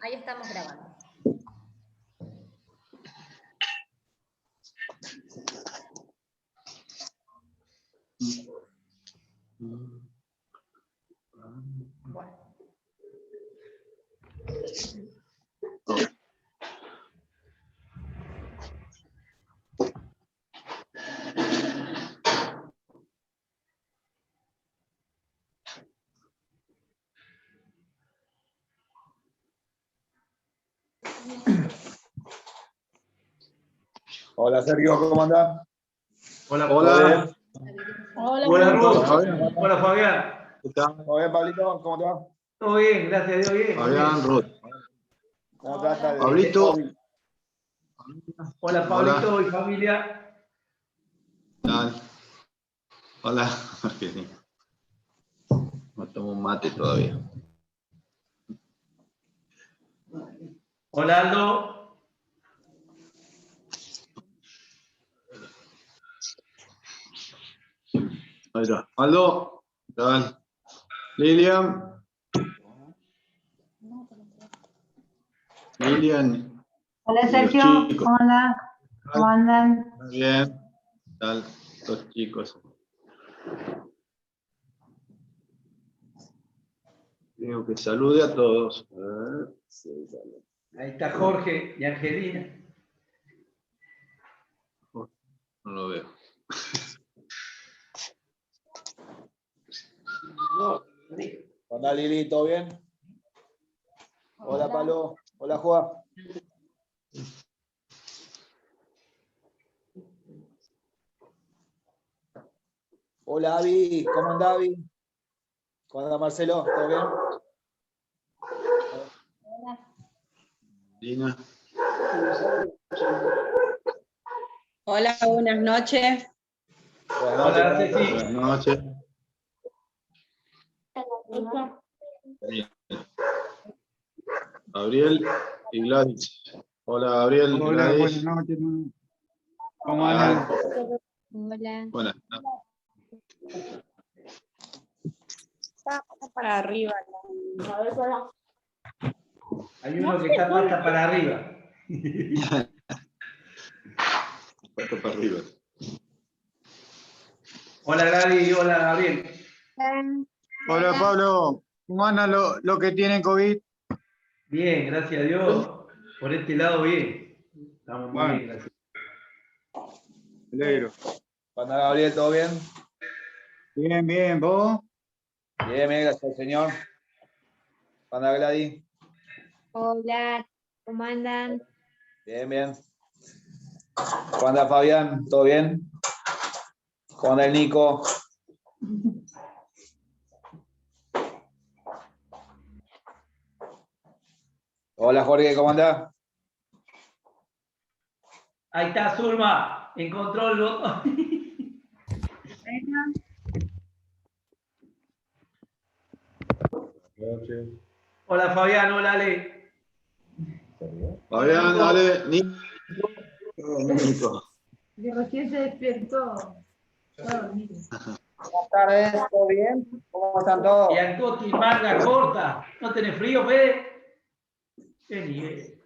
Ahí estamos grabando. Bueno. Hola Sergio, ¿cómo andás? Hola, Hola. Hola, Buenas, Ruth. Fabián. Hola, Fabián. ¿Todo bien, Pablito? ¿Cómo te va? Todo bien, gracias a Dios, bien. Fabián, Ruth. ¿Cómo trata de Pablito. COVID? Hola, Pablito y familia. Hola. Hola. No tomo un mate todavía. Hola, Aldo. Ahí está. Aldo. ¿Qué tal? Lilian. Lilian. Hola Y los Sergio, chicos. ¿cómo andan? ¿Cómo andan? Muy bien. ¿Qué tal? Los chicos. Tengo que salude a todos. Ahí está Jorge y Angelina. No lo veo. Hola Lili, ¿todo bien? Hola Pablo. Hola Juan. Hola Avi, ¿cómo andás Avi? ¿Cómo andás Marcelo? ¿Todo bien? Lina. Hola, buenas noches. Buenas Hola, noches. Ceci. Buenas noches. Gabriel y Gladys. Hola Gabriel y Hola, Gladys. buenas noches. ¿Cómo andan? Hola. Buenas. Está para arriba. Hay uno que está pata para arriba. Puesto para arriba. Hola, Gladys. Hola, Gabriel. Hola, Pablo. ¿Cómo andan los que tienen COVID? Bien, gracias a Dios. Por este lado, bien. Estamos muy Bueno. bien, gracias. Me alegro. ¿Cómo andás Gabriel? ¿Todo bien? Bien, bien. ¿Vos? Bien, gracias al señor. ¿Cómo andás Gladys? Hola, ¿cómo andan? Bien, bien. ¿Cómo andás Fabián? ¿Todo bien? ¿Cómo anda el Nico? Hola Jorge, ¿cómo andás? Ahí está Zulma. Encontró el botón. Hola, Fabián. Hola, Ale. Fabián, dale, Nico. Nico. Que recién se despertó. Buenas tardes, ¿todo bien? ¿Cómo están todos? Y Antoti, manga corta. ¿No tenés frío, Fede? Qué nivel.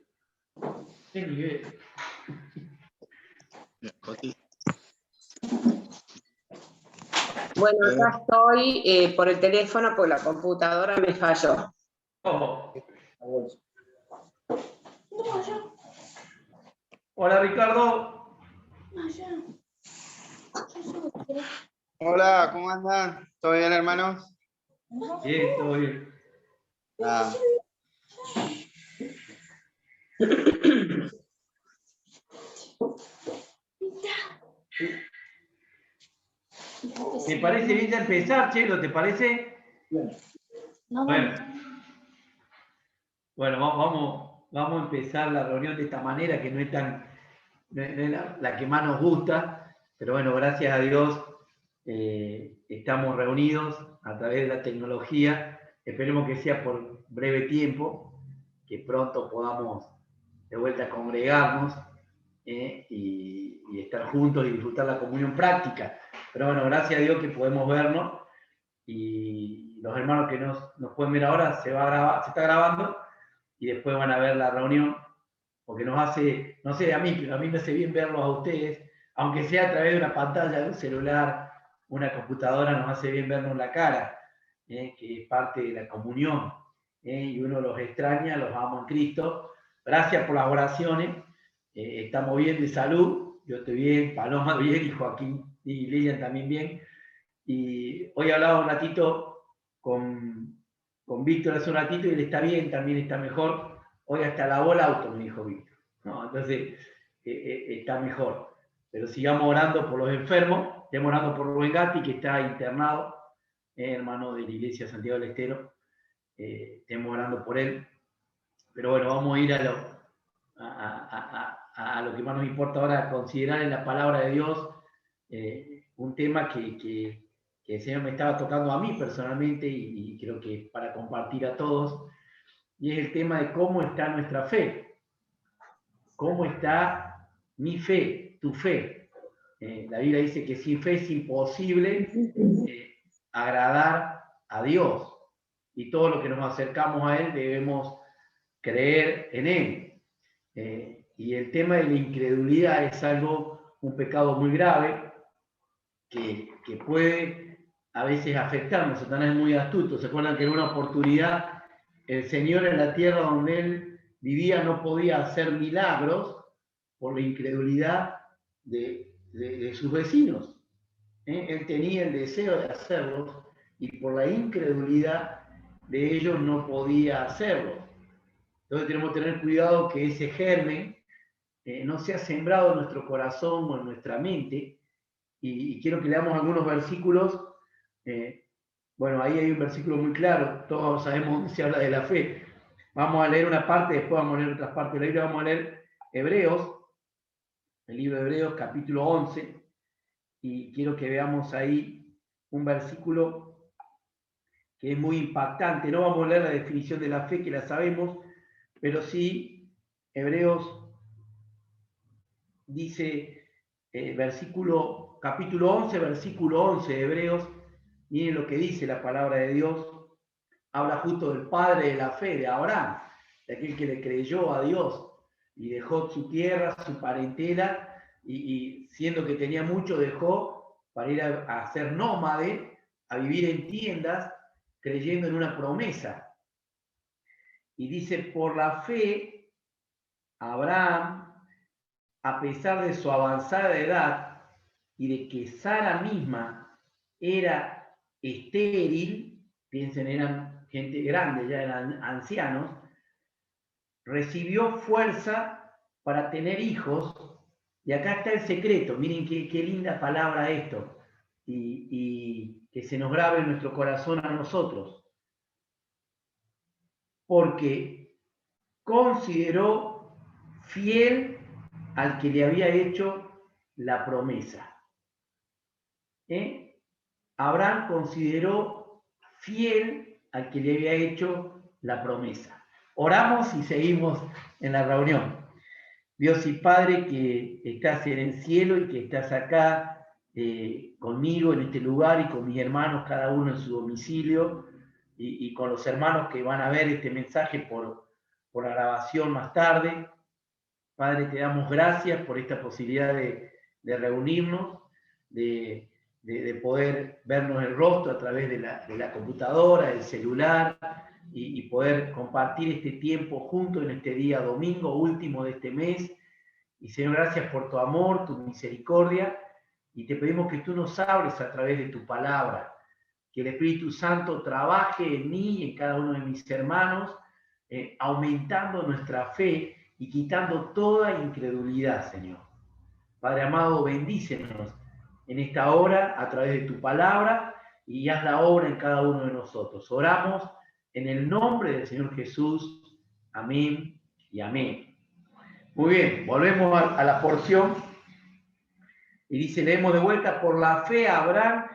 Qué nivel. Bueno, acá estoy por el teléfono porque la computadora me falló. Oh. Hola, Ricardo. Hola, ¿cómo andan? ¿Todo bien, hermanos? Bien, todo bien. Ah, ¿Te parece bien ya empezar, Chelo? ¿Te parece? Bueno, vamos a empezar la reunión de esta manera, que no es la que más nos gusta, pero bueno, gracias a Dios estamos reunidos a través de la tecnología. Esperemos que sea por breve tiempo, que pronto podamos de vuelta congregarnos y estar juntos y disfrutar la comunión práctica. Pero bueno, gracias a Dios que podemos vernos y los hermanos que nos pueden ver ahora se está grabando y después van a ver la reunión, porque nos hace, no sé a mí, pero a mí me hace bien verlos a ustedes, aunque sea a través de una pantalla de un celular, una computadora, nos hace bien vernos la cara, que es parte de la comunión, y uno los extraña, los ama en Cristo. Gracias por las oraciones, estamos bien de salud, yo estoy bien, Paloma bien, y Joaquín y Lilian también bien. Y hoy he hablado un ratito con Víctor hace un ratito y él está bien, también está mejor. Hoy hasta lavó el auto, me dijo Víctor. ¿No? Entonces, está mejor. Pero sigamos orando por los enfermos, estemos orando por Rubén Gatti, que está internado, hermano de la Iglesia Santiago del Estero. Estemos orando por él. Pero bueno, vamos a ir a lo que más nos importa ahora, considerar en la palabra de Dios un tema que el Señor me estaba tocando a mí personalmente y creo que para compartir a todos, y es el tema de cómo está nuestra fe. ¿Cómo está mi fe, tu fe? La Biblia dice que sin fe es imposible agradar a Dios, y todo lo que nos acercamos a Él debemos creer en Él. Y el tema de la incredulidad es un pecado muy grave que puede a veces afectarnos. Satanás es muy astuto. ¿Se acuerdan que en una oportunidad el Señor en la tierra donde Él vivía no podía hacer milagros por la incredulidad de sus vecinos? Él tenía el deseo de hacerlos y por la incredulidad de ellos no podía hacerlo. Entonces tenemos que tener cuidado que ese germen no sea sembrado en nuestro corazón o en nuestra mente. Y quiero que leamos algunos versículos. Bueno, ahí hay un versículo muy claro, todos sabemos dónde se habla de la fe. Vamos a leer una parte, después vamos a leer otras partes de la Biblia. Vamos a leer Hebreos, el libro de Hebreos, capítulo 11, y quiero que veamos ahí un versículo que es muy impactante. No vamos a leer la definición de la fe, que la sabemos, pero sí, Hebreos dice, capítulo 11, versículo 11 de Hebreos, miren lo que dice la palabra de Dios. Habla justo del padre de la fe, de Abraham, de aquel que le creyó a Dios y dejó su tierra, su parentela, y siendo que tenía mucho, dejó para ir a ser nómade, a vivir en tiendas, creyendo en una promesa. Y dice, por la fe, Abraham, a pesar de su avanzada edad y de que Sara misma era estéril, piensen, eran gente grande, ya eran ancianos, recibió fuerza para tener hijos, y acá está el secreto. Miren qué linda palabra esto, y que se nos grabe en nuestro corazón a nosotros, porque consideró fiel al que le había hecho la promesa. Abraham consideró fiel al que le había hecho la promesa. Oramos y seguimos en la reunión. Dios y Padre, que estás en el cielo y que estás acá conmigo en este lugar y con mis hermanos, cada uno en su domicilio, y con los hermanos que van a ver este mensaje por la grabación más tarde. Padre, te damos gracias por esta posibilidad de reunirnos, de poder vernos el rostro a través de la computadora, del celular, y poder compartir este tiempo juntos en este día domingo, último de este mes. Y Señor, gracias por tu amor, tu misericordia, y te pedimos que tú nos hables a través de tu palabra, que el Espíritu Santo trabaje en mí y en cada uno de mis hermanos, aumentando nuestra fe y quitando toda incredulidad, Señor. Padre amado, bendícenos en esta hora a través de tu palabra y haz la obra en cada uno de nosotros. Oramos en el nombre del Señor Jesús. Amén y amén. Muy bien, volvemos a la porción. Y dice, leemos de vuelta, por la fe Abraham,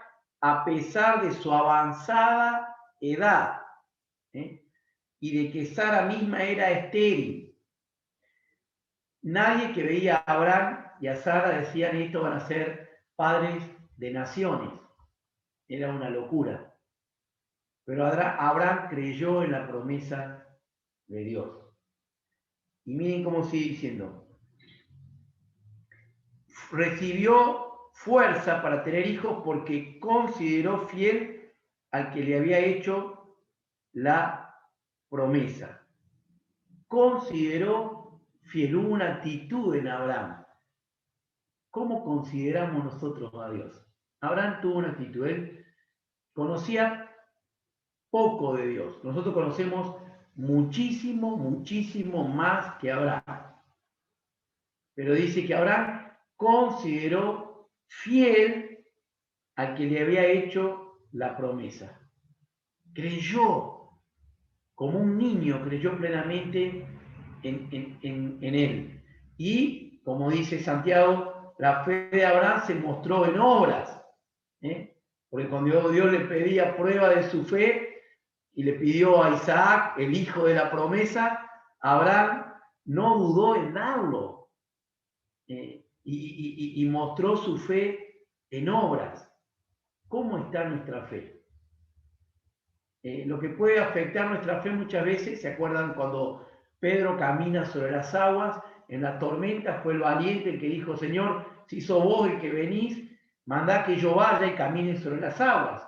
a pesar de su avanzada edad, y de que Sara misma era estéril. Nadie que veía a Abraham y a Sara decían, estos van a ser padres de naciones. Era una locura. Pero Abraham creyó en la promesa de Dios. Y miren cómo sigue diciendo. Recibió fuerza para tener hijos porque consideró fiel al que le había hecho la promesa. Consideró fiel, hubo una actitud en Abraham. ¿Cómo consideramos nosotros a Dios? Abraham tuvo una actitud, él conocía poco de Dios. Nosotros conocemos muchísimo, muchísimo más que Abraham. Pero dice que Abraham consideró fiel al que le había hecho la promesa. Creyó, como un niño, creyó plenamente en él. Y, como dice Santiago, la fe de Abraham se mostró en obras. Porque cuando Dios le pedía prueba de su fe y le pidió a Isaac, el hijo de la promesa, Abraham no dudó en darlo. Y mostró su fe en obras. ¿Cómo está nuestra fe? Lo que puede afectar nuestra fe muchas veces, ¿se acuerdan cuando Pedro camina sobre las aguas? En la tormenta fue el valiente el que dijo, Señor, si sos vos el que venís, mandá que yo vaya y camine sobre las aguas.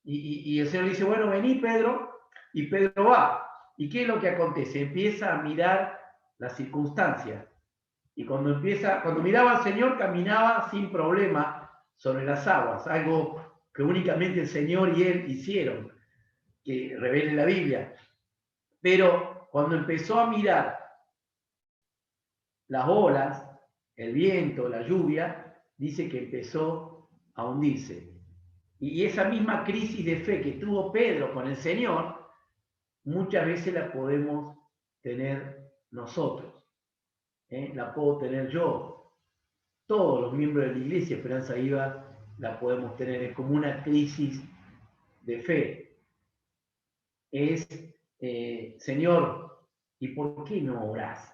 Y el Señor dice, bueno, vení Pedro, y Pedro va. ¿Y qué es lo que acontece? Empieza a mirar las circunstancias. Y cuando miraba al Señor, caminaba sin problema sobre las aguas, algo que únicamente el Señor y Él hicieron, que revela la Biblia. Pero cuando empezó a mirar las olas, el viento, la lluvia, dice que empezó a hundirse. Y esa misma crisis de fe que tuvo Pedro con el Señor, muchas veces la podemos tener nosotros. La puedo tener yo. Todos los miembros de la Iglesia Esperanza Viva la podemos tener. Es como una crisis de fe. Es, Señor, ¿y por qué no orás?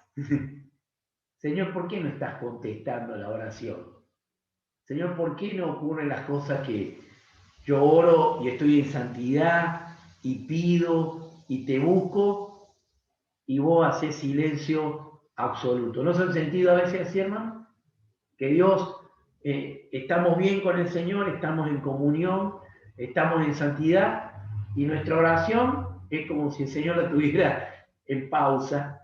Señor, ¿por qué no estás contestando la oración? Señor, ¿por qué no ocurren las cosas que yo oro y estoy en santidad y pido y te busco y vos haces silencio absoluto? ¿No se han sentido a veces así, hermano? Que Dios, estamos bien con el Señor, estamos en comunión, estamos en santidad y nuestra oración es como si el Señor la tuviera en pausa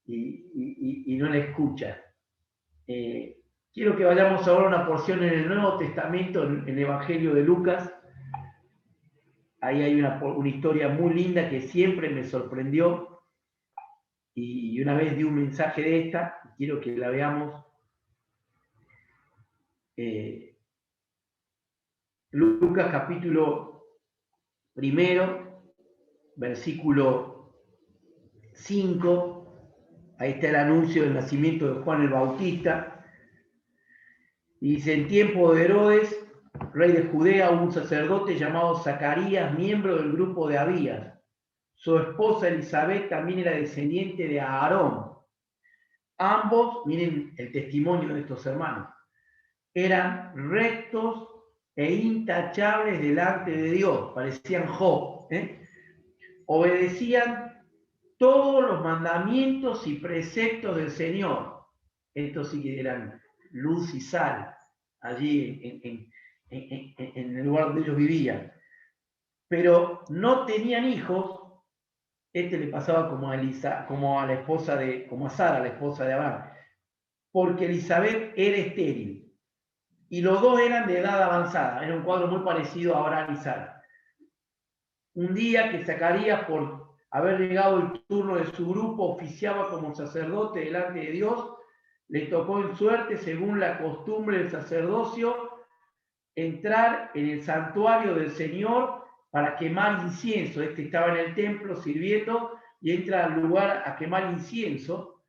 y no la escucha. Quiero que vayamos ahora a una porción en el Nuevo Testamento, en el Evangelio de Lucas. Ahí hay una historia muy linda que siempre me sorprendió y una vez di un mensaje de esta, quiero que la veamos. Lucas capítulo 1, versículo 5, ahí está el anuncio del nacimiento de Juan el Bautista. Y dice, en tiempo de Herodes, rey de Judea, hubo un sacerdote llamado Zacarías, miembro del grupo de Abías. Su esposa Elizabeth también era descendiente de Aarón. Ambos, miren el testimonio de estos hermanos, eran rectos e intachables delante de Dios, parecían Job, obedecían todos los mandamientos y preceptos del Señor. Estos sí que eran luz y sal allí en el lugar donde ellos vivían. Pero no tenían hijos. Le pasaba como a la esposa como a Sara, la esposa de Abraham, porque Elizabeth era estéril. Y los dos eran de edad avanzada. Era un cuadro muy parecido a Abraham y Sara. Un día que Zacarías, por haber llegado el turno de su grupo, oficiaba como sacerdote delante de Dios, le tocó en suerte, según la costumbre del sacerdocio, entrar en el santuario del Señor para quemar incienso. Estaba en el templo sirviendo y entra al lugar a quemar incienso.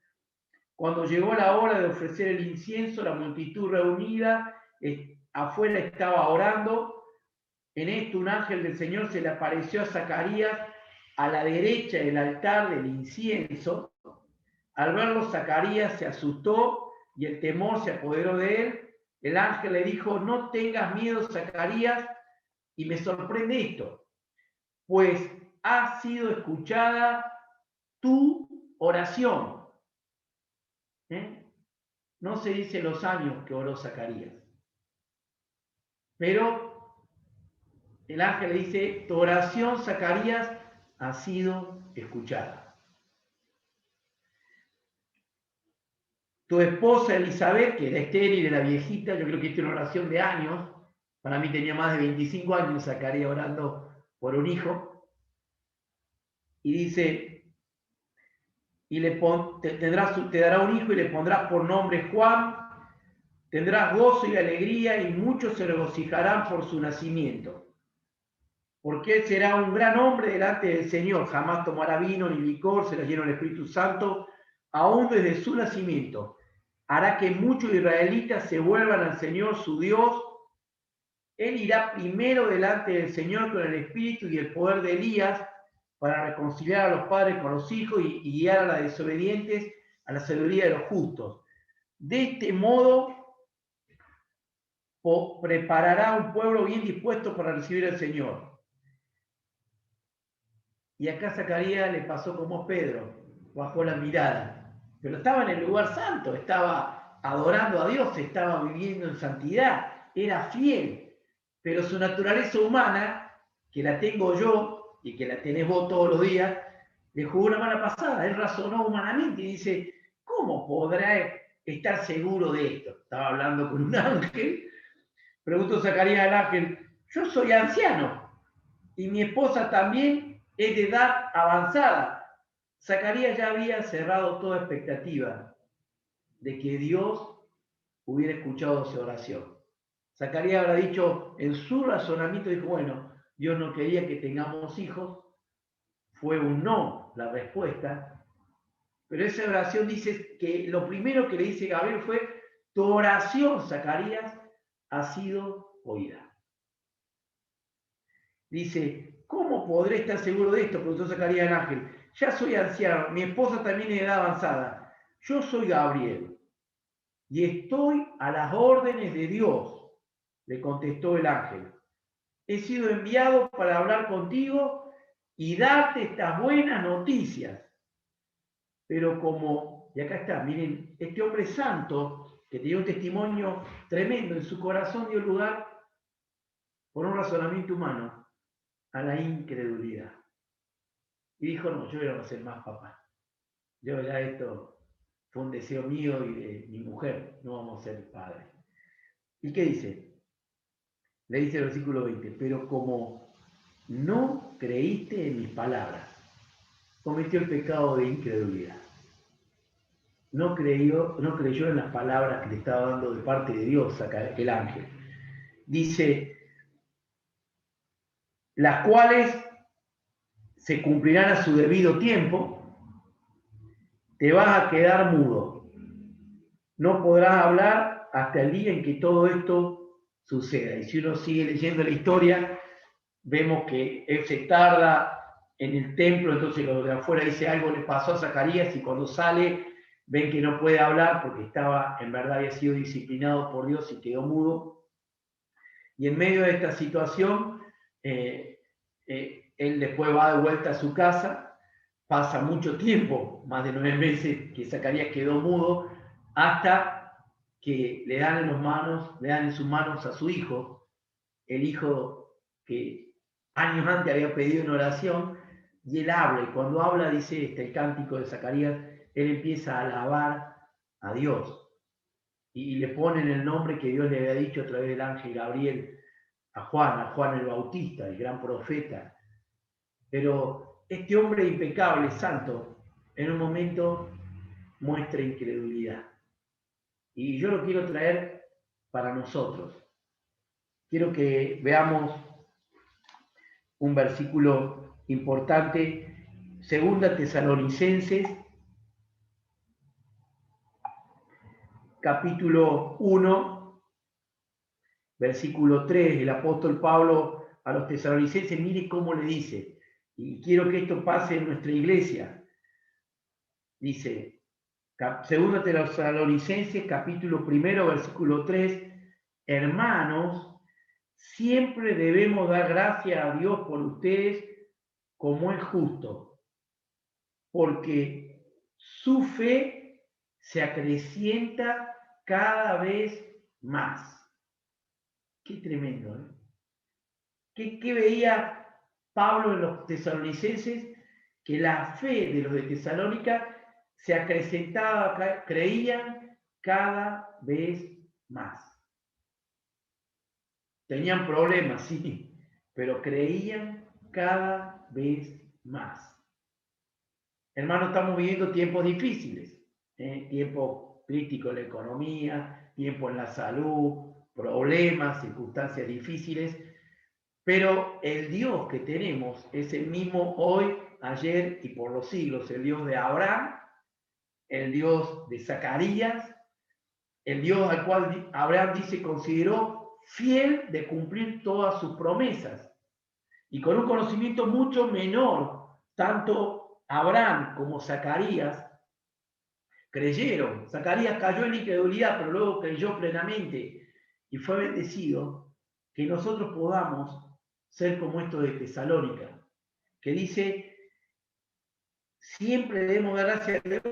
Cuando llegó la hora de ofrecer el incienso, la multitud reunida afuera estaba orando. En esto un ángel del Señor se le apareció a Zacarías a la derecha del altar del incienso. Al verlo, Zacarías se asustó y el temor se apoderó de él. El ángel le dijo, no tengas miedo, Zacarías, y me sorprende esto, pues ha sido escuchada tu oración. No se dice los años que oró Zacarías. Pero el ángel le dice, tu oración, Zacarías, ha sido escuchada. Tu esposa Elizabeth, que era estéril, era viejita, yo creo que esta es una oración de años. Para mí tenía más de 25 años Zacarías orando por un hijo. Y dice, y te dará un hijo y le pondrás por nombre Juan. Tendrás gozo y alegría y muchos se regocijarán por su nacimiento. Porque él será un gran hombre delante del Señor. Jamás tomará vino ni licor, será lleno del Espíritu Santo, aún desde su nacimiento. Hará que muchos israelitas se vuelvan al Señor su Dios. Él irá primero delante del Señor con el espíritu y el poder de Elías para reconciliar a los padres con los hijos y guiar a los desobedientes a la sabiduría de los justos. De este modo preparará un pueblo bien dispuesto para recibir al Señor. Y acá Zacarías le pasó como Pedro, bajó la mirada, pero estaba en el lugar santo, estaba adorando a Dios, estaba viviendo en santidad, era fiel, pero su naturaleza humana, que la tengo yo y que la tenés vos todos los días, le jugó una mala pasada. Él razonó humanamente y dice, ¿cómo podrá estar seguro de esto? Estaba hablando con un ángel. Preguntó Zacarías al ángel, yo soy anciano y mi esposa también es de edad avanzada. Zacarías ya había cerrado toda expectativa de que Dios hubiera escuchado su oración. Zacarías habrá dicho, en su razonamiento, dijo, bueno, Dios no quería que tengamos hijos, fue un no la respuesta, pero esa oración dice que lo primero que le dice Gabriel fue, tu oración, Zacarías, ha sido oída. Dice, ¿cómo podré estar seguro de esto? Preguntó Zacarías al ángel. Ya soy anciano, mi esposa también es de edad avanzada. Yo soy Gabriel y estoy a las órdenes de Dios, le contestó el ángel. He sido enviado para hablar contigo y darte estas buenas noticias. Pero como, y acá está, miren, este hombre santo, que tenía un testimonio tremendo, en su corazón dio lugar, por un razonamiento humano, a la incredulidad. Y dijo, no, yo no voy a ser más papá. Yo ya esto fue un deseo mío y de mi mujer, no vamos a ser padres. ¿Y qué dice? Le dice el versículo 20, pero como no creíste en mis palabras, cometió el pecado de incredulidad. No creyó en las palabras que le estaba dando de parte de Dios el ángel. Dice, las cuales se cumplirán a su debido tiempo, te vas a quedar mudo. No podrás hablar hasta el día en que todo esto suceda. Y si uno sigue leyendo la historia, vemos que él se tarda en el templo, entonces lo de afuera dice algo le pasó a Zacarías y cuando sale ven que no puede hablar porque en verdad había sido disciplinado por Dios y quedó mudo. Y en medio de esta situación, él después va de vuelta a su casa, pasa mucho tiempo, más de 9 meses que Zacarías quedó mudo, hasta que le dan en sus manos a su hijo, el hijo que años antes había pedido en oración, y él habla, y cuando habla, dice el cántico de Zacarías, él empieza a alabar a Dios, y le ponen el nombre que Dios le había dicho a través del ángel Gabriel a Juan el Bautista, el gran profeta. Pero este hombre impecable, santo, en un momento muestra incredulidad. Y yo lo quiero traer para nosotros. Quiero que veamos un versículo importante, 2 Tesalonicenses, capítulo 1, versículo 3, el apóstol Pablo a los tesalonicenses, mire cómo le dice, y quiero que esto pase en nuestra iglesia. Dice, 2 Tesalonicenses, capítulo 1, versículo 3, hermanos, siempre debemos dar gracias a Dios por ustedes como es justo, porque su fe se acrecienta cada vez más. Qué tremendo, ¿eh? ¿Qué veía Pablo en los tesalonicenses? Que la fe de los de Tesalónica se acrecentaba, creían cada vez más. Tenían problemas, sí, pero creían cada vez más. Hermanos, estamos viviendo tiempos difíciles, tiempos críticos en la economía, tiempo en la salud, problemas, circunstancias difíciles, pero el Dios que tenemos es el mismo hoy, ayer y por los siglos, el Dios de Abraham, el Dios de Zacarías, el Dios al cual Abraham dice consideró fiel de cumplir todas sus promesas, y con un conocimiento mucho menor, tanto Abraham como Zacarías creyeron. Zacarías cayó en incredulidad, pero luego creyó plenamente y fue bendecido. Que nosotros podamos ser como esto de Tesalónica, que dice, siempre debemos dar gracias a Dios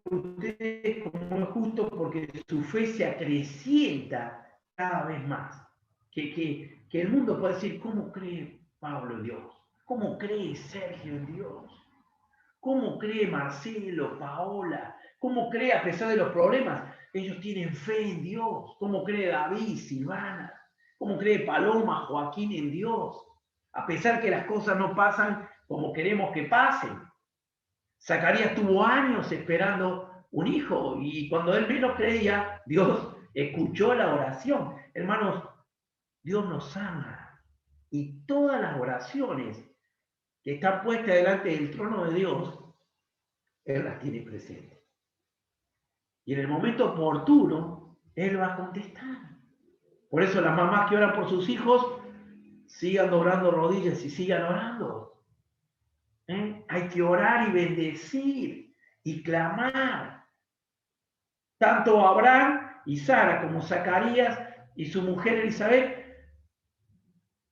por ustedes como es justo, porque su fe se acrecienta cada vez más. Que el mundo puede decir, ¿cómo cree Pablo en Dios? ¿Cómo cree Sergio en Dios? ¿Cómo cree Marcelo, Paola? ¿Cómo cree a pesar de los problemas? Ellos tienen fe en Dios. ¿Cómo cree David, Silvana? ¿Cómo cree Paloma, Joaquín en Dios? A pesar que las cosas no pasan como queremos que pasen. Zacarías tuvo años esperando un hijo y cuando él menos creía, Dios escuchó la oración. Hermanos, Dios nos ama y todas las oraciones que están puestas delante del trono de Dios, Él las tiene presentes. Y en el momento oportuno, Él va a contestar. Por eso las mamás que oran por sus hijos, sigan doblando rodillas y sigan orando. Hay que orar y bendecir y clamar. Tanto Abraham y Sara como Zacarías y su mujer Elizabeth,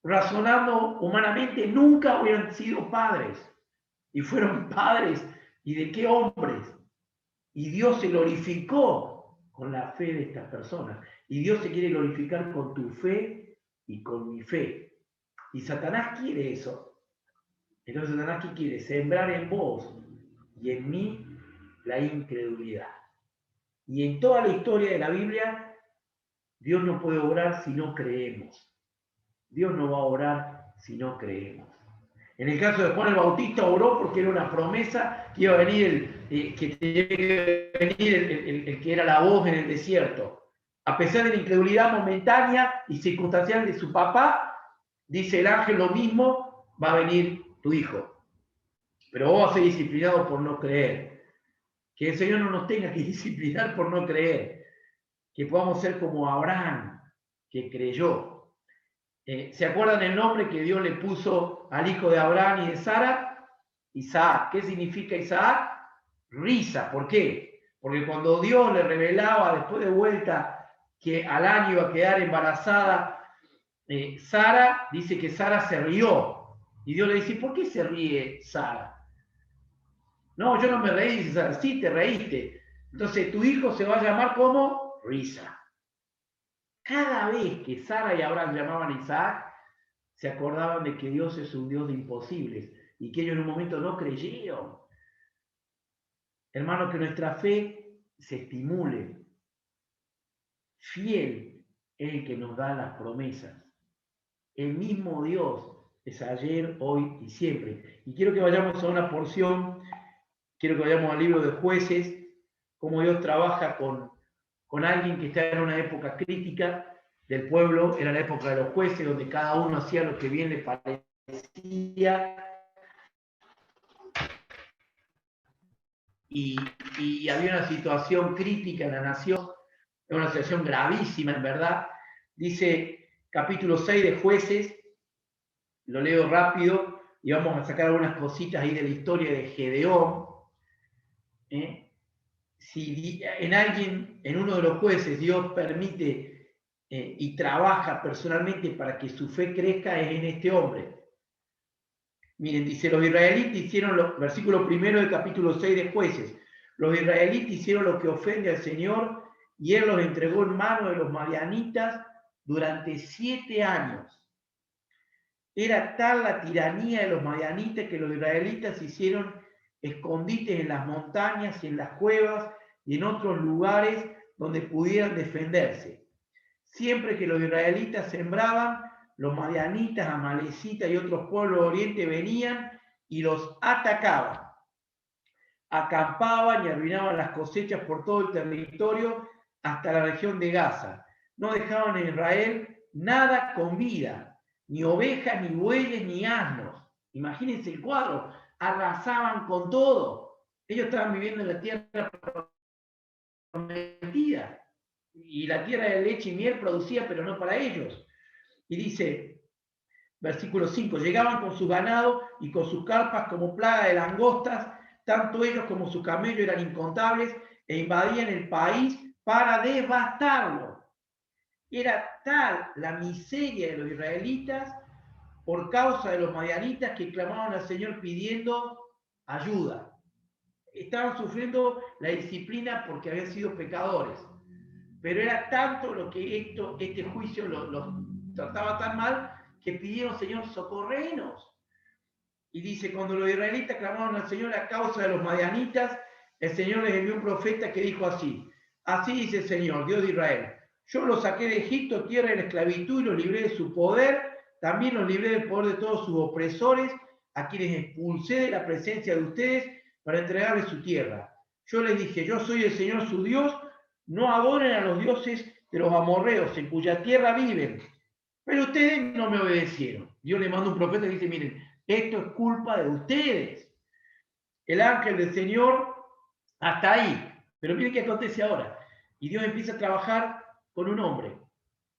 razonando humanamente, nunca hubieran sido padres. Y fueron padres. ¿Y de qué hombres? Y Dios se glorificó con la fe de estas personas. Y Dios se quiere glorificar con tu fe y con mi fe. Y Satanás quiere eso. Entonces, Satanás, ¿qué quiere? Sembrar en vos y en mí la incredulidad. Y en toda la historia de la Biblia, Dios no puede obrar si no creemos. Dios no va a obrar si no creemos. En el caso de Juan el Bautista, oró porque era una promesa que iba a venir el que era la voz en el desierto. A pesar de la incredulidad momentánea y circunstancial de su papá, dice el ángel lo mismo, va a venir tu hijo. Pero vos vas a ser disciplinado por no creer. Que el Señor no nos tenga que disciplinar por no creer. Que podamos ser como Abraham, que creyó. ¿Se acuerdan el nombre que Dios le puso al hijo de Abraham y de Sara? Isaac. ¿Qué significa Isaac? Risa. ¿Por qué? Porque cuando Dios le revelaba después de vuelta que al año iba a quedar embarazada Sara, dice que Sara se rió. Y Dios le dice, ¿por qué se ríe Sara? No, yo no me reí, dice Sara. Sí, te reíste. Entonces tu hijo se va a llamar como Risa. Cada vez que Sara y Abraham llamaban a Isaac, se acordaban de que Dios es un Dios de imposibles y que ellos en un momento no creyeron. Hermano, que nuestra fe se estimule. Fiel es el que nos da las promesas. El mismo Dios es ayer, hoy y siempre. Y quiero que vayamos a una porción, quiero que vayamos al libro de Jueces, cómo Dios trabaja con alguien que está en una época crítica del pueblo, era la época de los jueces, donde cada uno hacía lo que bien le parecía, y había una situación crítica en la nación, una situación gravísima en verdad. Dice capítulo 6 de Jueces, lo leo rápido, y vamos a sacar algunas cositas ahí de la historia de Gedeón. Si en uno de los jueces, Dios permite y trabaja personalmente para que su fe crezca, es en este hombre. Miren, dice, los israelitas hicieron, versículo 1 del capítulo 6 de Jueces, Los israelitas hicieron lo que ofende al Señor y Él los entregó en manos de los madianitas durante 7 años. Era tal la tiranía de los madianitas que los israelitas hicieron escondites en las montañas y en las cuevas y en otros lugares donde pudieran defenderse. Siempre que los israelitas sembraban, los madianitas, amalecitas y otros pueblos de Oriente venían y los atacaban. Acampaban y arruinaban las cosechas por todo el territorio hasta la región de Gaza. No dejaban en Israel nada con vida, ni ovejas, ni bueyes, ni asnos. Imagínense el cuadro, arrasaban con todo. Ellos estaban viviendo en la tierra prometida, y la tierra de leche y miel producía, pero no para ellos. Y dice, versículo 5, llegaban con su ganado y con sus carpas como plaga de langostas, tanto ellos como su camello eran incontables, e invadían el país para devastarlo. Era tal la miseria de los israelitas por causa de los madianitas que clamaban al Señor pidiendo ayuda. Estaban sufriendo la disciplina porque habían sido pecadores. Pero era tanto lo que este juicio los trataba tan mal que pidieron, Señor, socorrenos. Y dice, cuando los israelitas clamaron al Señor a causa de los madianitas, el Señor les envió un profeta que dijo así: así dice el Señor, Dios de Israel, yo los saqué de Egipto, tierra de la esclavitud, y los libré de su poder, también los libré del poder de todos sus opresores, a quienes expulsé de la presencia de ustedes para entregarles su tierra. Yo les dije, yo soy el Señor su Dios, no adoren a los dioses de los amorreos, en cuya tierra viven. Pero ustedes no me obedecieron. Dios le manda un profeta y dice, miren, esto es culpa de ustedes. El ángel del Señor hasta ahí. Pero miren qué acontece ahora. Y Dios empieza a trabajar con un hombre.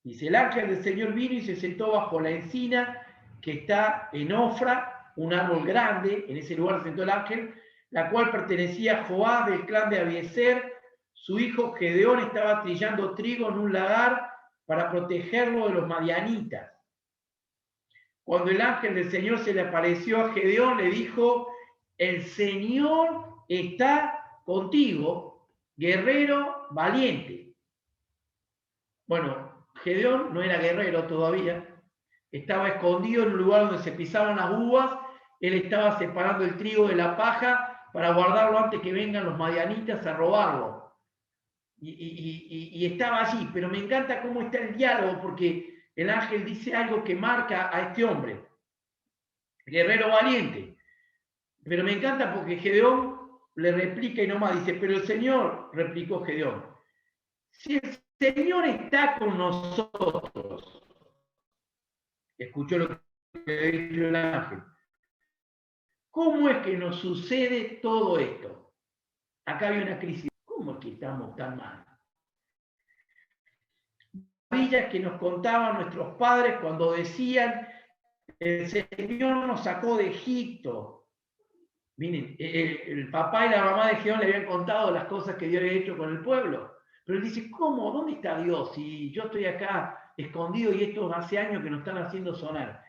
Dice, el ángel del Señor vino y se sentó bajo la encina que está en Ofra, un árbol grande. En ese lugar se sentó el ángel, la cual pertenecía a Joab del clan de Abiezer. Su hijo Gedeón estaba trillando trigo en un lagar para protegerlo de los madianitas. Cuando el ángel del Señor se le apareció a Gedeón, le dijo, el Señor está contigo, guerrero valiente. Bueno, Gedeón no era guerrero todavía, estaba escondido en un lugar donde se pisaban las uvas, él estaba separando el trigo de la paja para guardarlo antes que vengan los madianitas a robarlo. Y estaba allí, pero me encanta cómo está el diálogo, porque el ángel dice algo que marca a este hombre, guerrero valiente. Pero me encanta porque Gedeón le replica y nomás dice, pero el Señor, replicó Gedeón, si el Señor está con nosotros, escuchó lo que dijo el ángel, ¿cómo es que nos sucede todo esto? Acá hay una crisis. ¿Cómo es que estamos tan mal? Maravillas que nos contaban nuestros padres cuando decían, el Señor nos sacó de Egipto. Miren, el papá y la mamá de Gedeón le habían contado las cosas que Dios había hecho con el pueblo. Pero él dice, ¿cómo? ¿Dónde está Dios? Si yo estoy acá escondido y esto hace años que nos están haciendo sonar.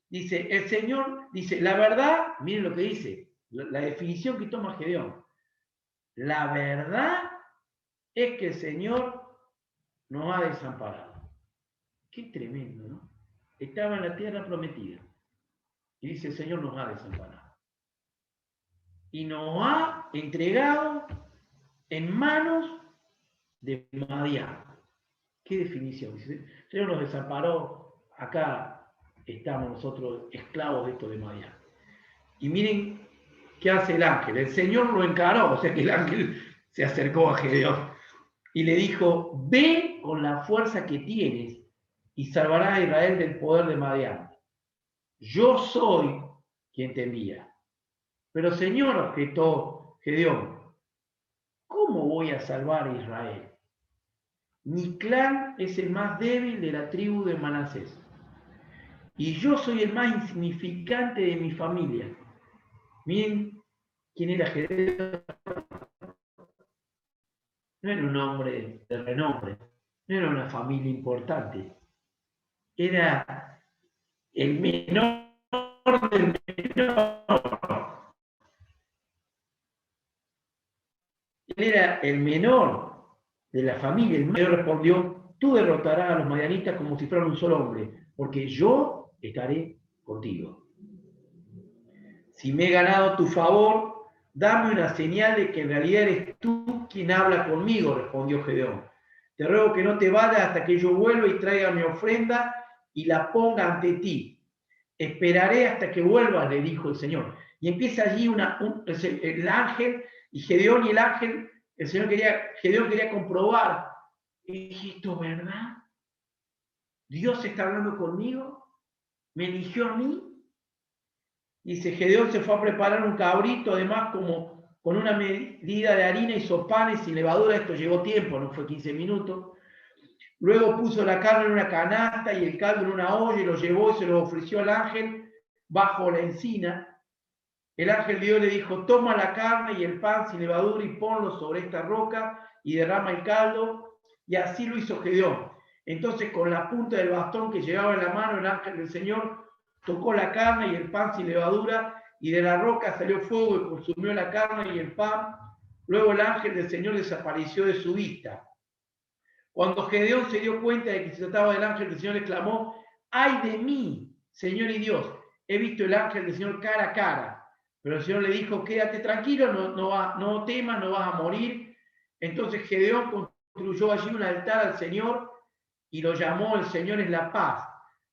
Dice, el Señor, dice, la verdad, miren lo que dice, la definición que toma Gedeón. La verdad es que el Señor nos ha desamparado. Qué tremendo, ¿no? Estaba en la tierra prometida. Y dice, el Señor nos ha desamparado. Y nos ha entregado en manos de Madián. ¿Qué definición? Dice, el Señor nos desamparó, acá estamos nosotros esclavos de esto de Madián. Y miren qué hace el ángel. El Señor lo encaró, o sea que el ángel se acercó a Gedeón y le dijo, ve con la fuerza que tienes y salvarás a Israel del poder de Madián. Yo soy quien te envía. Pero Señor, objetó Gedeón, ¿cómo voy a salvar a Israel? Mi clan es el más débil de la tribu de Manasés. Y yo soy el más insignificante de mi familia. Miren quién era Gedeón. No era un hombre de renombre, no era una familia importante. Era el menor del menor. era el menor de la familia, el mayor respondió: tú derrotarás a los madianitas como si fueran un solo hombre, porque yo estaré contigo. Si me he ganado tu favor, dame una señal de que en realidad eres tú quien habla conmigo, respondió Gedeón. Te ruego que no te vayas hasta que yo vuelva y traiga mi ofrenda y la ponga ante ti. Esperaré hasta que vuelvas, le dijo el Señor. Y empieza allí el ángel, y Gedeón y el ángel, Gedeón quería comprobar, ¿es esto verdad? ¿Dios está hablando conmigo? ¿Me eligió a mí? Dice, Gedeón se fue a preparar un cabrito, además como con una medida de harina, hizo panes sin levadura, esto llevó tiempo, no fue 15 minutos. Luego puso la carne en una canasta y el caldo en una olla y lo llevó y se lo ofreció al ángel bajo la encina. El ángel de Dios le dijo, toma la carne y el pan sin levadura y ponlo sobre esta roca y derrama el caldo. Y así lo hizo Gedeón. Entonces con la punta del bastón que llevaba en la mano el ángel del Señor tocó la carne y el pan sin levadura y de la roca salió fuego y consumió la carne y el pan. Luego el ángel del Señor desapareció de su vista. Cuando Gedeón se dio cuenta de que se trataba del ángel del Señor, exclamó, ¡ay de mí, Señor y Dios! He visto el ángel del Señor cara a cara. Pero el Señor le dijo, quédate tranquilo, no temas, no vas a morir. Entonces Gedeón construyó allí un altar al Señor y lo llamó El Señor es la paz,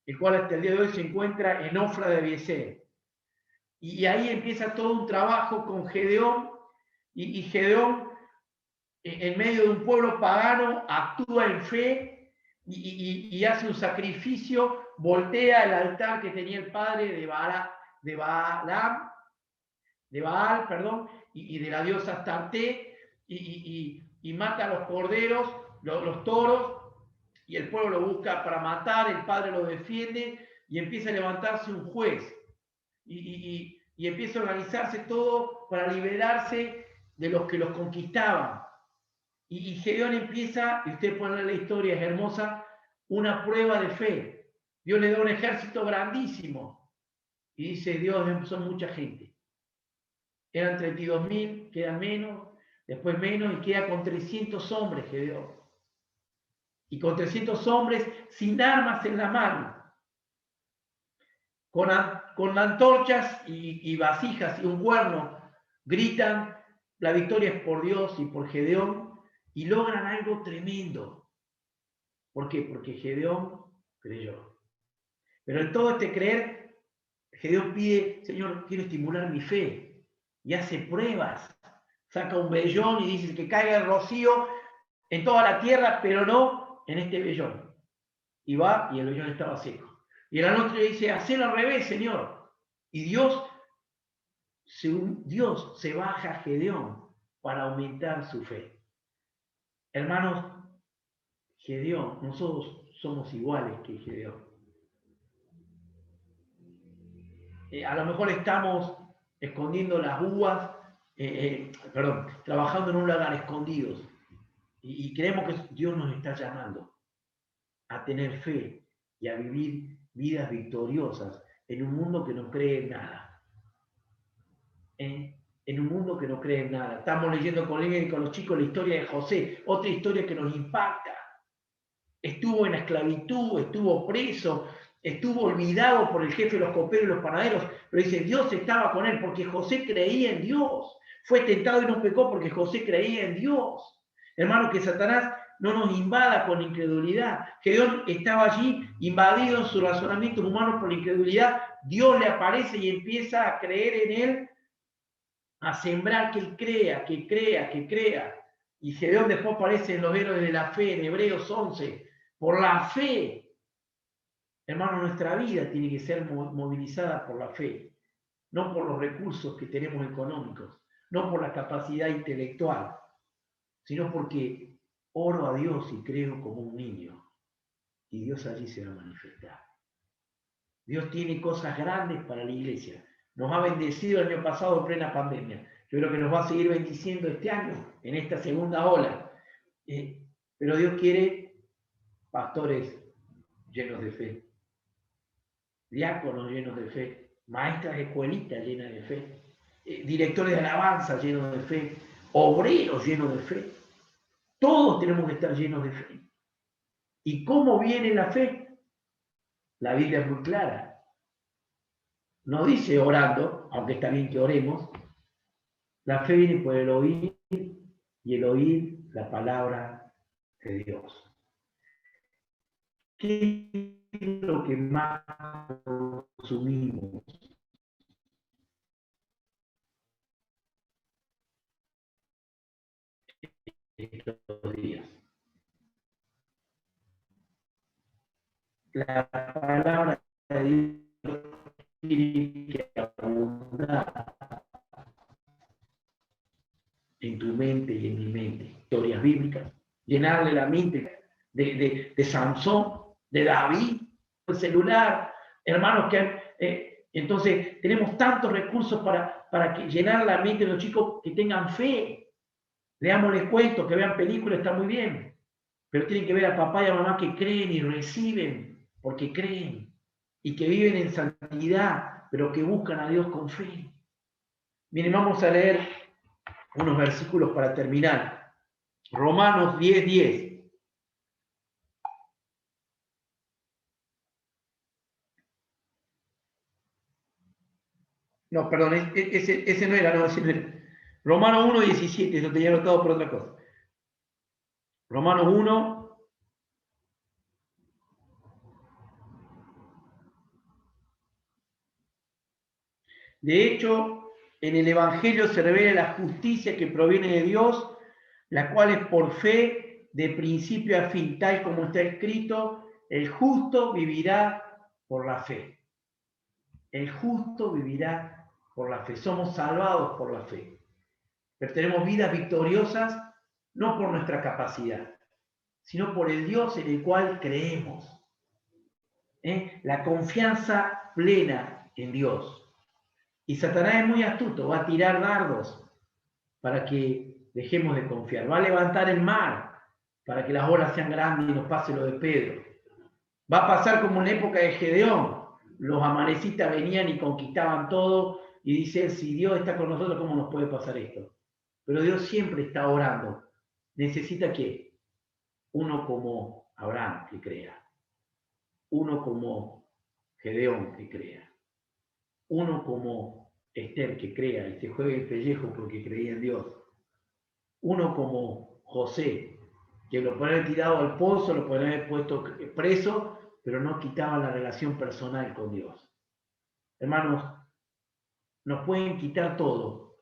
el cual hasta el día de hoy se encuentra en Ofra de Abiezer. Y ahí empieza todo un trabajo con Gedeón, y Gedeón, en medio de un pueblo pagano, actúa en fe y hace un sacrificio, voltea el altar que tenía el padre de Baal, y de la diosa Astarte, y mata a los corderos, los toros, y el pueblo lo busca para matar, el padre lo defiende, y empieza a levantarse un juez, y empieza a organizarse todo para liberarse de los que los conquistaban. Y Gedeón empieza, y usted puede leer la historia, es hermosa, una prueba de fe. Dios le da un ejército grandísimo, y dice, Dios, son mucha gente. Eran 32.000, quedan menos, después menos, y queda con 300 hombres Gedeón. Y con 300 hombres sin armas en la mano, con antorchas y vasijas y un cuerno, gritan, la victoria es por Dios y por Gedeón, y logran algo tremendo. ¿Por qué? Porque Gedeón creyó. Pero en todo este creer, Gedeón pide, Señor, quiero estimular mi fe, y hace pruebas. Saca un vellón y dice que caiga el rocío en toda la tierra, pero no en este vellón. Y va, y el vellón estaba seco. Y en la noche le dice, hacelo al revés, Señor. Y Dios se baja a Gedeón para aumentar su fe. Hermanos, Gedeón, nosotros somos iguales que Gedeón. A lo mejor estamos escondiendo las uvas, trabajando en un lugar escondidos. Y creemos que Dios nos está llamando a tener fe y a vivir vidas victoriosas en un mundo que no cree en nada. En un mundo que no cree en nada. Estamos leyendo con los chicos la historia de José, otra historia que nos impacta. Estuvo en la esclavitud, estuvo preso, estuvo olvidado por el jefe de los coperos y los panaderos, pero dice, Dios estaba con él porque José creía en Dios. Fue tentado y no pecó porque José creía en Dios. Hermano, que Satanás no nos invada con incredulidad. Gedeón estaba allí invadido en sus razonamientos humanos por la incredulidad. Dios le aparece y empieza a creer en él, a sembrar que él crea, que crea, que crea. Y Gedeón después aparece en los héroes de la fe, en Hebreos 11. Por la fe, hermano, nuestra vida tiene que ser movilizada por la fe, no por los recursos que tenemos económicos, no por la capacidad intelectual, sino porque oro a Dios y creo como un niño, y Dios allí se va a manifestar. Dios tiene cosas grandes para la iglesia. Nos ha bendecido el año pasado en plena pandemia. Yo creo que nos va a seguir bendiciendo este año, en esta segunda ola. Pero Dios quiere pastores llenos de fe, diáconos llenos de fe, maestras de escuelitas llenas de fe, directores de alabanza llenos de fe, obreros llenos de fe. Todos tenemos que estar llenos de fe. ¿Y cómo viene la fe? La Biblia es muy clara. No dice orando, aunque está bien que oremos. La fe viene por el oír y el oír la palabra de Dios. ¿Qué es lo que más consumimos? Estos días. La palabra de Dios tiene que abundar en tu mente y en mi mente. Historias bíblicas, llenarle la mente de Sansón, de David, el celular, hermanos, que entonces tenemos tantos recursos para llenar la mente de los chicos que tengan fe. Leámosles cuentos, que vean películas, está muy bien, pero tienen que ver a papá y a mamá que creen y reciben, porque creen, y que viven en santidad, pero que buscan a Dios con fe. Miren, vamos a leer unos versículos para terminar. Romanos 10:10. No, perdón, ese no era, no, ese no era. Romanos 1:17, lo tenía anotado por otra cosa. Romanos 1. De hecho, en el Evangelio se revela la justicia que proviene de Dios, la cual es por fe de principio a fin, tal como está escrito, el justo vivirá por la fe. El justo vivirá por la fe. Somos salvados por la fe. Pero tenemos vidas victoriosas no por nuestra capacidad, sino por el Dios en el cual creemos. La confianza plena en Dios. Y Satanás es muy astuto, va a tirar dardos para que dejemos de confiar. Va a levantar el mar para que las olas sean grandes y nos pase lo de Pedro. Va a pasar como en la época de Gedeón. Los amalecitas venían y conquistaban todo y dicen, si Dios está con nosotros, ¿cómo nos puede pasar esto? Pero Dios siempre está orando. Necesita que uno como Abraham que crea, uno como Gedeón que crea, uno como Esther que crea y se juegue el pellejo porque creía en Dios, uno como José que lo pueden haber tirado al pozo, lo pueden haber puesto preso, pero no quitaban la relación personal con Dios. Hermanos, nos pueden quitar todo,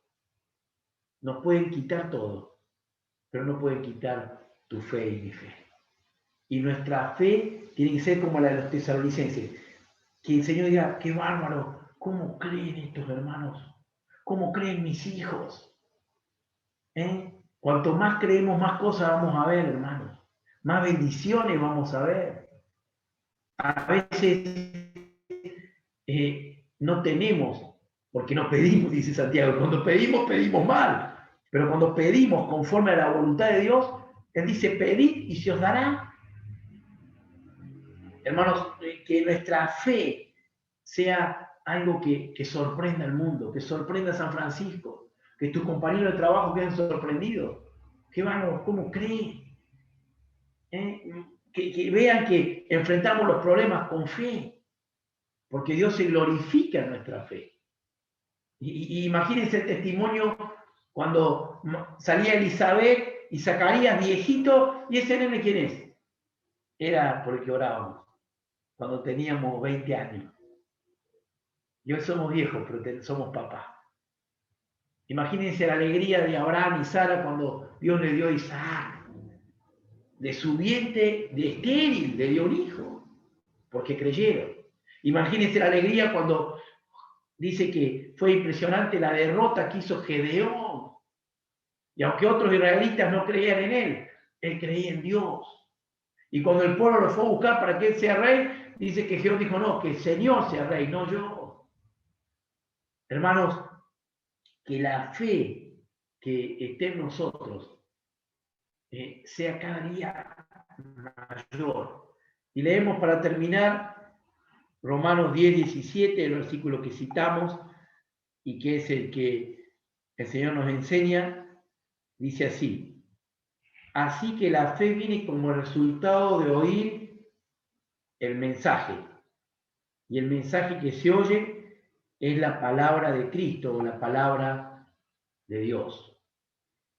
pero no pueden quitar tu fe y mi fe. Y nuestra fe tiene que ser como la de los tesalonicenses, que el Señor diga, qué bárbaro, ¿cómo creen estos hermanos? ¿Cómo creen mis hijos? Cuanto más creemos, más cosas vamos a ver, hermanos. Más bendiciones vamos a ver. A veces no tenemos, porque no pedimos, dice Santiago. Cuando pedimos, pedimos mal. Pero cuando pedimos conforme a la voluntad de Dios, Él dice, pedid y se os dará. Hermanos, que nuestra fe sea algo que sorprenda al mundo, que sorprenda a San Francisco, que tus compañeros de trabajo queden sorprendidos. Que van, ¿cómo creen? Que vean que enfrentamos los problemas con fe, porque Dios se glorifica en nuestra fe. Y imagínense el testimonio cuando salía Elizabeth y Zacarías viejito, ¿y ese nene quién es? Era porque orábamos, cuando teníamos 20 años. Y hoy somos viejos, pero somos papás. Imagínense la alegría de Abraham y Sara cuando Dios le dio a Isaac. De su vientre de estéril le dio un hijo, porque creyeron. Imagínense la alegría cuando dice que fue impresionante la derrota que hizo Gedeón. Y aunque otros israelitas no creían en él creía en Dios. Y cuando el pueblo lo fue a buscar para que él sea rey, dice que Jehová dijo, no, que el Señor sea rey, no yo. Hermanos, que la fe que esté en nosotros sea cada día mayor. Y leemos para terminar Romanos 10:17, el versículo que citamos y que es el que el Señor nos enseña. Dice así: así que la fe viene como resultado de oír el mensaje. Y el mensaje que se oye es la palabra de Cristo o la palabra de Dios.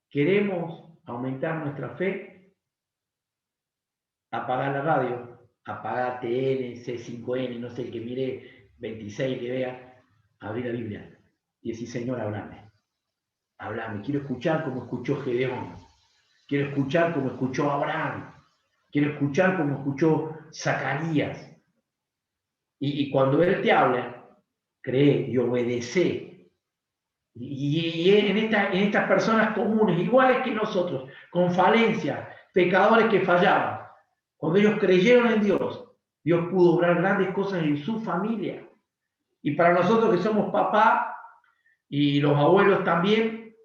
¿Queremos aumentar nuestra fe? Apagar la radio, apagar TN, C5N, no sé, el que mire 26, que vea, abrir la Biblia y decir: Señor, háblame. Háblame, quiero escuchar como escuchó Gedeón. Quiero escuchar como escuchó Abraham. Quiero escuchar como escuchó Zacarías. Y cuando Él te habla, cree y obedece. Y en estas personas comunes, iguales que nosotros, con falencias, pecadores que fallaban, cuando ellos creyeron en Dios, Dios pudo obrar grandes cosas en su familia. Y para nosotros que somos papá y los abuelos también,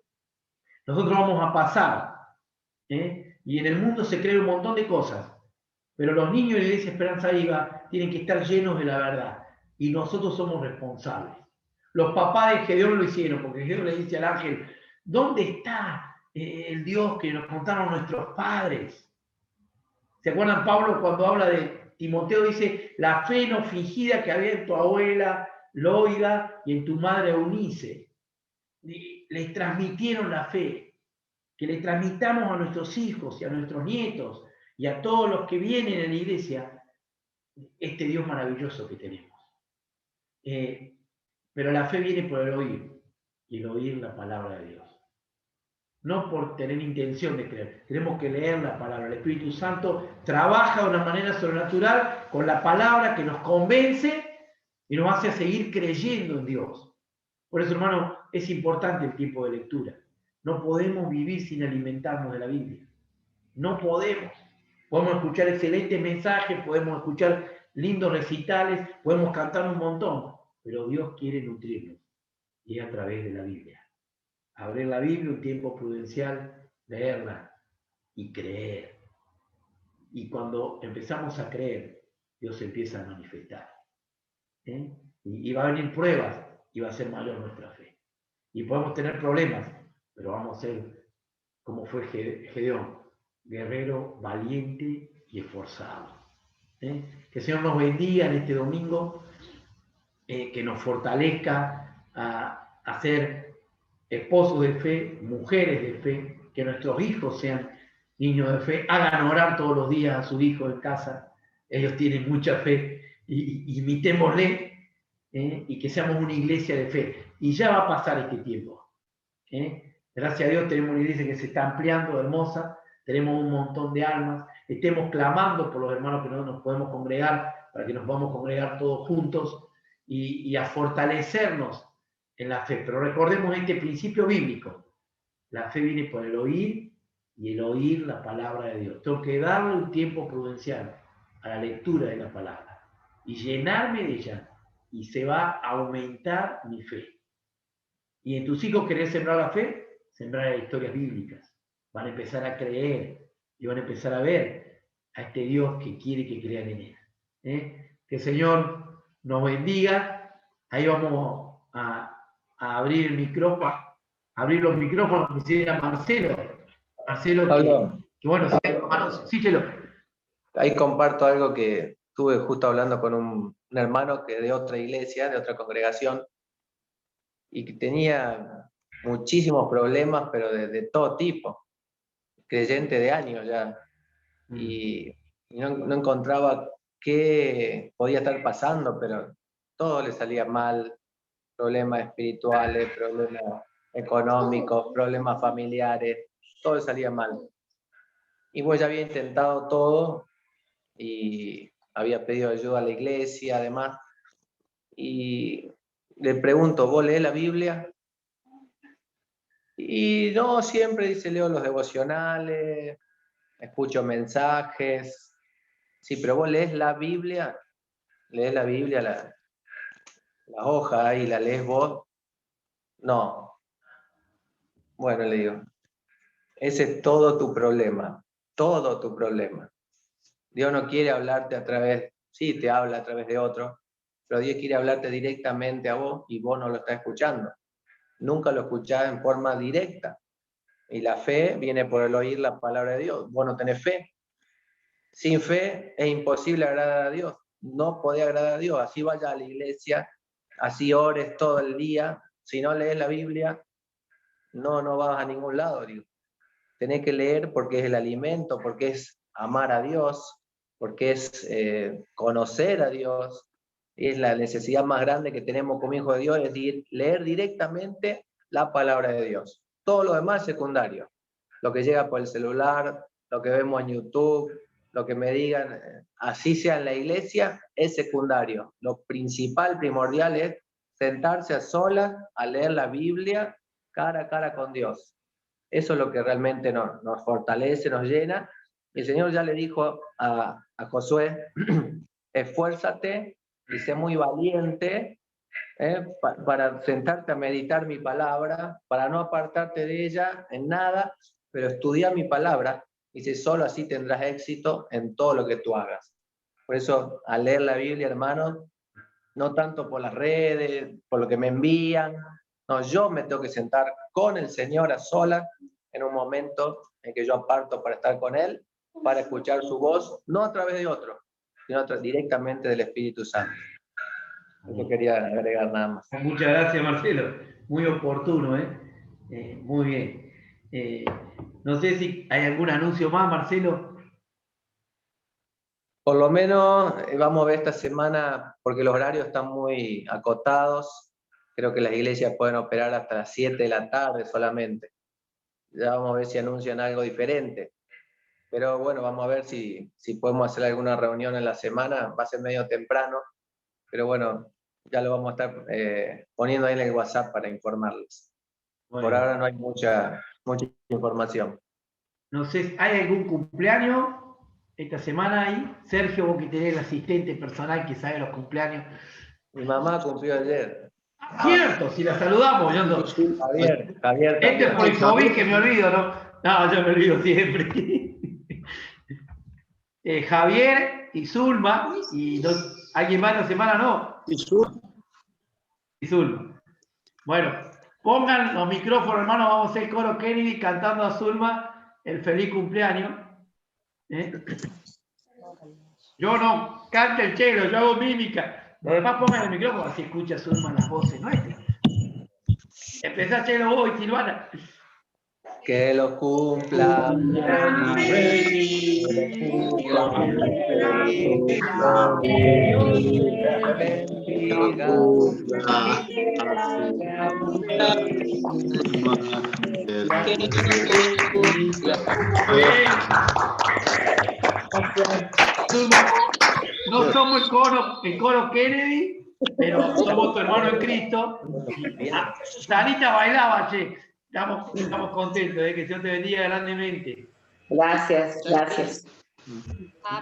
nosotros vamos a pasar. Y en el mundo se cree un montón de cosas, pero los niños de la Iglesia Esperanza Viva tienen que estar llenos de la verdad, y nosotros somos responsables. Los papás de Gedeón lo hicieron, porque Gedeón le dice al ángel: ¿dónde está el Dios que nos contaron nuestros padres? ¿Se acuerdan Pablo cuando habla de Timoteo? Dice: la fe no fingida que había en tu abuela Loida y en tu madre Eunice. Les transmitieron la fe. Que le transmitamos a nuestros hijos y a nuestros nietos y a todos los que vienen a la iglesia este Dios maravilloso que tenemos. Pero la fe viene por el oír, y el oír la palabra de Dios. No por tener intención de creer, tenemos que leer la palabra. El Espíritu Santo trabaja de una manera sobrenatural con la palabra que nos convence y nos hace seguir creyendo en Dios. Por eso, hermano, es importante el tiempo de lectura. No podemos vivir sin alimentarnos de la Biblia. No podemos. Podemos escuchar excelentes mensajes, podemos escuchar lindos recitales, podemos cantar un montón, pero Dios quiere nutrirnos, y es a través de la Biblia. Abrir la Biblia, un tiempo prudencial, leerla y creer. Y cuando empezamos a creer, Dios empieza a manifestar. Y va a venir pruebas, y va a ser mayor nuestra fe. Y podemos tener problemas, pero vamos a ser como fue Gedeón, guerrero, valiente y esforzado. Que el Señor nos bendiga en este domingo, que nos fortalezca a ser esposos de fe, mujeres de fe, que nuestros hijos sean niños de fe, hagan orar todos los días a sus hijos en casa. Ellos tienen mucha fe, y imitémosle, y que seamos una iglesia de fe. Y ya va a pasar este tiempo. Gracias a Dios tenemos una iglesia que se está ampliando, hermosa, tenemos un montón de almas, estemos clamando por los hermanos que no nos podemos congregar, para que nos vamos a congregar todos juntos y a fortalecernos en la fe. Pero recordemos este principio bíblico: la fe viene por el oír, y el oír la palabra de Dios. Tengo que darle un tiempo prudencial a la lectura de la palabra y llenarme de ella, y se va a aumentar mi fe. ¿Y en tus hijos querés sembrar la fe? Sembrar historias bíblicas. Van a empezar a creer y van a empezar a ver a este Dios que quiere que crean en Él. Que el Señor nos bendiga. Ahí vamos a abrir el micrófono, abrir los micrófonos, que se llama Marcelo. Marcelo, que bueno, sí, Chelo. Ahí comparto algo que estuve justo hablando con un hermano que de otra iglesia, de otra congregación, y que tenía muchísimos problemas, pero de todo tipo, creyente de años ya, y no encontraba qué podía estar pasando, pero todo le salía mal: problemas espirituales, problemas económicos, problemas familiares, todo le salía mal. Y pues ya había intentado todo, y había pedido ayuda a la iglesia, además, y le pregunto: ¿vos lees la Biblia? Y no, siempre dice: leo los devocionales, escucho mensajes. Sí, pero vos lees la Biblia, la hoja ahí, la lees vos. No. Bueno, le digo, ese es todo tu problema, todo tu problema. Dios no quiere hablarte a través, sí, te habla a través de otros, pero Dios quiere hablarte directamente a vos, y vos no lo estás escuchando. Nunca lo escuchás en forma directa. Y la fe viene por el oír la palabra de Dios. Vos no tenés fe. Sin fe es imposible agradar a Dios. No podés agradar a Dios. Así vayas a la iglesia, así ores todo el día. Si no lees la Biblia, no vas a ningún lado. Digo. Tenés que leer porque es el alimento, porque es amar a Dios, porque es conocer a Dios. Es la necesidad más grande que tenemos como hijos de Dios, es leer directamente la palabra de Dios. Todo lo demás es secundario. Lo que llega por el celular, lo que vemos en YouTube, lo que me digan, así sea en la iglesia, es secundario. Lo principal, primordial es sentarse a solas a leer la Biblia cara a cara con Dios. Eso es lo que realmente nos fortalece, nos llena. El Señor ya le dijo a Josué, esfuérzate y sé muy valiente para sentarte a meditar mi palabra, para no apartarte de ella en nada, pero estudia mi palabra. Dice, solo así tendrás éxito en todo lo que tú hagas. Por eso, al leer la Biblia, hermanos, no tanto por las redes, por lo que me envían, no, yo me tengo que sentar con el Señor a solas en un momento en que yo aparto para estar con Él, para escuchar su voz, no a través de otro, sino directamente del Espíritu Santo. Eso quería agregar nada más. Muchas gracias, Marcelo. Muy oportuno, muy bien. No sé si hay algún anuncio más, Marcelo. Por lo menos vamos a ver esta semana, porque los horarios están muy acotados. Creo que las iglesias pueden operar hasta las 7 de la tarde solamente. Ya vamos a ver si anuncian algo diferente. Pero bueno, vamos a ver si podemos hacer alguna reunión en la semana. Va a ser medio temprano, pero bueno, ya lo vamos a estar poniendo ahí en el WhatsApp para informarles. Bueno. Por ahora no hay mucha información. No sé, ¿hay algún cumpleaños esta semana ahí? Sergio, vos que tenés el asistente personal que sabe los cumpleaños. Mi mamá cumplió ayer. Cierto, si la saludamos, yo no. Javier. Este es por el COVID que me olvido, ¿no? No, yo me olvido siempre. Javier y Zulma, y no, alguien más la semana, ¿no? Y Zulma. Bueno, pongan los micrófonos, hermano, vamos a hacer coro Kennedy cantando a Zulma el feliz cumpleaños. Yo no canto el chelo, yo hago mímica. Los demás pongan el micrófono, así escucha Zulma las voces nuestras. Empezá, Chelo, vos y Silvana. Que lo cumpla. No somos el coro Kennedy, pero somos tu hermano en Cristo. Sarita bailaba, che. Estamos contentos de que Dios te bendiga grandemente. Gracias, gracias.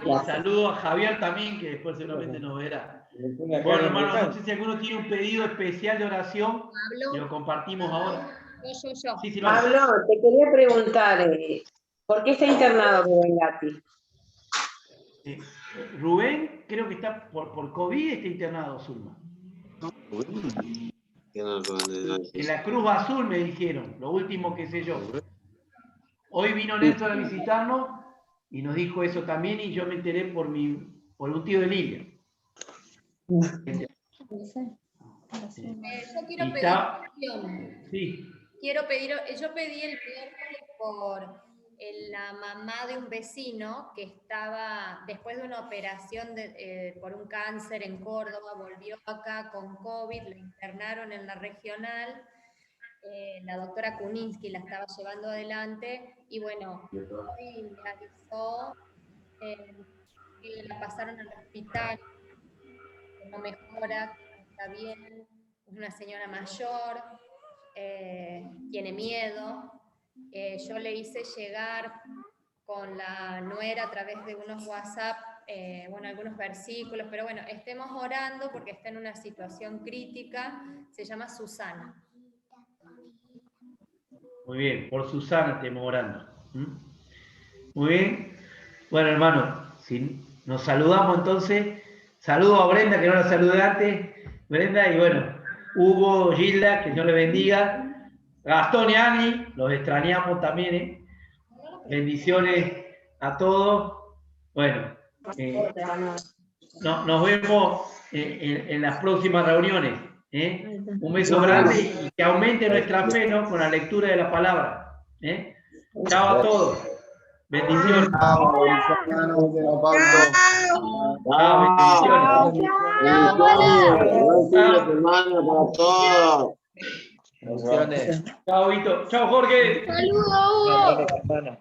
Un saludo a Javier también, que después seguramente nos verá. Bueno, hermano, no sé si alguno tiene un pedido especial de oración y lo compartimos ahora. Yo. Sí, Silvana. Pablo, te quería preguntar, ¿por qué está internado Rubén Gatti? Rubén, creo que está por COVID, está internado, Zulma. En la Cruz Azul me dijeron, lo último que sé yo. Hoy vino Nelson a visitarnos y nos dijo eso también, y yo me enteré por un tío de Lilia. Yo quiero pedir oración. Sí. Yo pedí el miércoles por la mamá de un vecino que estaba, después de una operación por un cáncer en Córdoba, volvió acá con COVID, la internaron en la regional, la doctora Kuninsky la estaba llevando adelante, y bueno, hoy me avisó que la pasaron al hospital, que no mejora, que no está bien, es una señora mayor, tiene miedo. Yo le hice llegar con la nuera a través de unos WhatsApp, algunos versículos, pero bueno, estemos orando porque está en una situación crítica. Se llama Susana. Muy bien, por Susana estemos orando. Muy bien. Bueno, hermano, si nos saludamos entonces. Saludo a Brenda, que no la saludé antes. Brenda, y bueno, Hugo, Gilda, que Dios le bendiga. Gastón y Ani, los extrañamos también, ¿eh? Bendiciones a todos. Bueno, nos vemos en las próximas reuniones. Un beso grande y que aumente nuestra fe, ¿no? Con la lectura de la palabra. Chao a todos. Bendiciones. Chao, Pablo. Chao, bendiciones. Buen fin de semana para todos. Bendiciones. Chao, Vito. Chao, Jorge. Saludos, Hugo. Hermano.